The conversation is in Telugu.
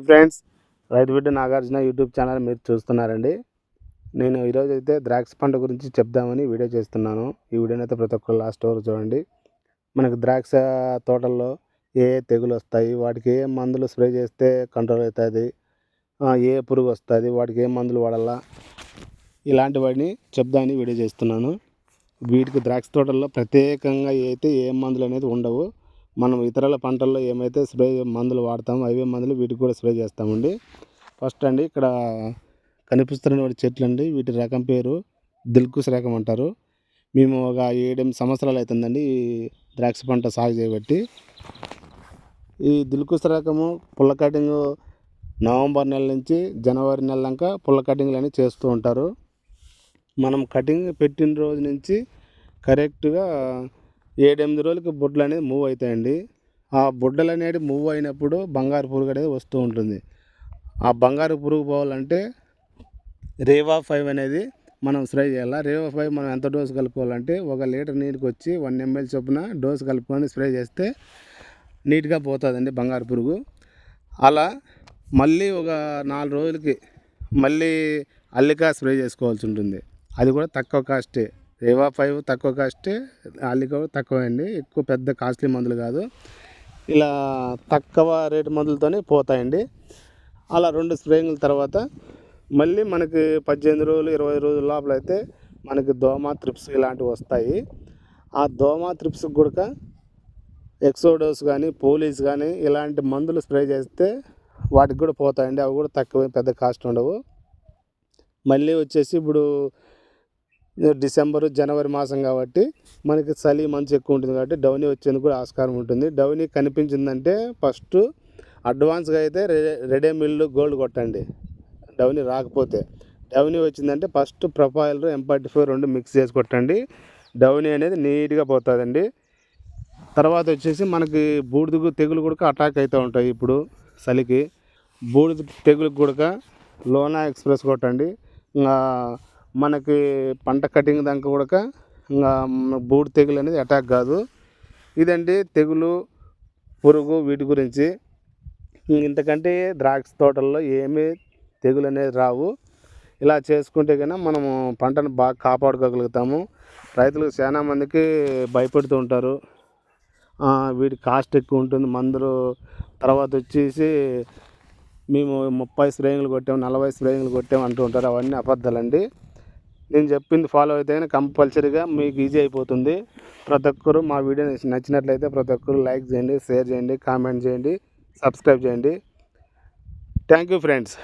ఫ్రెండ్స్, రైతు బిడ్డ నాగార్జున యూట్యూబ్ ఛానల్ మీరు చూస్తున్నారండి. నేను ఈరోజు అయితే ద్రాక్ష పంట గురించి చెప్దామని వీడియో చేస్తున్నాను. ఈ వీడియోని అయితే ప్రతి ఒక్కరు లాస్ట్ వరకు చూడండి. మనకు ద్రాక్ష తోటల్లో ఏ తెగులు వస్తాయి, వాటికి ఏ మందులు స్ప్రే చేస్తే కంట్రోల్ అవుతుంది, ఏ పురుగు వస్తుంది, వాటికి ఏ మందులు వాడాలా, ఇలాంటివన్నీ చెప్దామని వీడియో చేస్తున్నాను. వీటికి ద్రాక్ష తోటల్లో ప్రత్యేకంగా అయితే ఏ మందులు అనేది ఉండవు. మనం ఇతరుల పంటల్లో ఏమైతే స్ప్రే మందులు వాడతామో అవే మందులు వీటికి కూడా స్ప్రే చేస్తామండి. ఫస్ట్ అండి, ఇక్కడ కనిపిస్తున్న చెట్లు అండి, వీటి రకం పేరు దిల్కుష్ రకం అంటారు. మేము ఒక 7-8 సంవత్సరాలు అవుతుందండి ఈ ద్రాక్ష పంట సాగు చేయబట్టి. ఈ దిల్కుష్ రకము పుల్ల కటింగ్ నవంబర్ నెల నుంచి జనవరి నెల దాకా పుల్ల కటింగ్లు అనేవి చేస్తూ ఉంటారు. మనం కటింగ్ పెట్టిన రోజు నుంచి కరెక్ట్గా 7-8 రోజులకి బుడ్డలు అనేది మూవ్ అవుతాయండి. ఆ బుడ్డలు అనేది మూవ్ అయినప్పుడు బంగారు పురుగు అనేది వస్తూ ఉంటుంది. ఆ బంగారు పురుగు పోవాలంటే రేవా 5 అనేది మనం స్ప్రే చేయాలి. రేవా 5 మనం ఎంత డోసు కలుపుకోవాలంటే 1 లీటర్ నీటికి వచ్చి 1 ml చొప్పున డోసు కలుపుకొని స్ప్రే చేస్తే నీట్గా పోతుందండి బంగారు పురుగు. అలా మళ్ళీ ఒక 4 రోజులకి మళ్ళీ అల్లికా స్ప్రే చేసుకోవాల్సి ఉంటుంది. అది కూడా తక్కువ కాస్టే. రేవా 5 తక్కువ కాస్టే, అల్లికా తక్కువ అండి, ఎక్కువ పెద్ద కాస్ట్లీ మందులు కాదు. ఇలా తక్కువ రేటు మందులతోనే పోతాయండి. అలా 2 స్ప్రేయింగ్ల తర్వాత మళ్ళీ మనకి 18 రోజులు 20 రోజుల లోపల అయితే మనకి దోమ త్రిప్స్ ఇలాంటివి వస్తాయి. ఆ దోమ త్రిప్స్కి కూడా ఎక్సోడోస్ కానీ పోలీస్ కానీ ఇలాంటి మందులు స్ప్రే చేస్తే వాటికి కూడా పోతాయండి. అవి కూడా తక్కువ, పెద్ద కాస్ట్ ఉండవు. మళ్ళీ వచ్చేసి ఇప్పుడు డిసెంబరు జనవరి మాసం కాబట్టి మనకి చలి మంచు ఎక్కువ ఉంటుంది కాబట్టి డౌనీ వచ్చేందుకు కూడా ఆస్కారం ఉంటుంది. డౌనీ కనిపించిందంటే ఫస్ట్ అడ్వాన్స్గా అయితే రెడే మిల్లు గోల్డ్ కొట్టండి. డౌనీ రాకపోతే, డౌనీ వచ్చిందంటే ఫస్ట్ ప్రొఫైలర్ M45 2 మిక్స్ చేసి కొట్టండి. డౌనీ అనేది నీట్గా పోతుందండి. తర్వాత వచ్చేసి మనకి బూడిద తెగులు కూడా అటాక్ అవుతూ ఉంటాయి. ఇప్పుడు చలికి బూడిద తెగులు కూడా లోనా ఎక్స్ప్రెస్ కొట్టండి. ఇంకా మనకి పంట కటింగ్ దాకా కూడా ఇంకా బూడిద తెగులు అనేది అటాక్ కాదు. ఇదండి తెగులు పురుగు వీటి గురించి. ఇంతకంటే ద్రాక్ష తోటల్లో ఏమీ తెగులు అనేది రావు. ఇలా చేసుకుంటే కన్నా మనము పంటను బాగా కాపాడుకోగలుగుతాము. రైతులకు చాలా మందికి భయపడుతూ ఉంటారు, వీటి కాస్ట్ ఎక్కువ ఉంటుంది మందులు. తర్వాత వచ్చేసి మేము 30 స్ప్రేయింగ్లు కొట్టాము, 40 స్ప్రేయింగ్లు కొట్టాము అంటూ ఉంటారు. అవన్నీ అబద్ధాలండి. నేను చెప్పింది ఫాలో అయితే కంపల్సరీగా మీకు ఈజీ అయిపోతుంది. ప్రతి ఒక్కరు మా వీడియో నచ్చినట్లయితే ప్రతి ఒక్కరు లైక్ చేయండి, షేర్ చేయండి, కామెంట్ చేయండి, సబ్స్క్రైబ్ చేయండి. Thank you friends.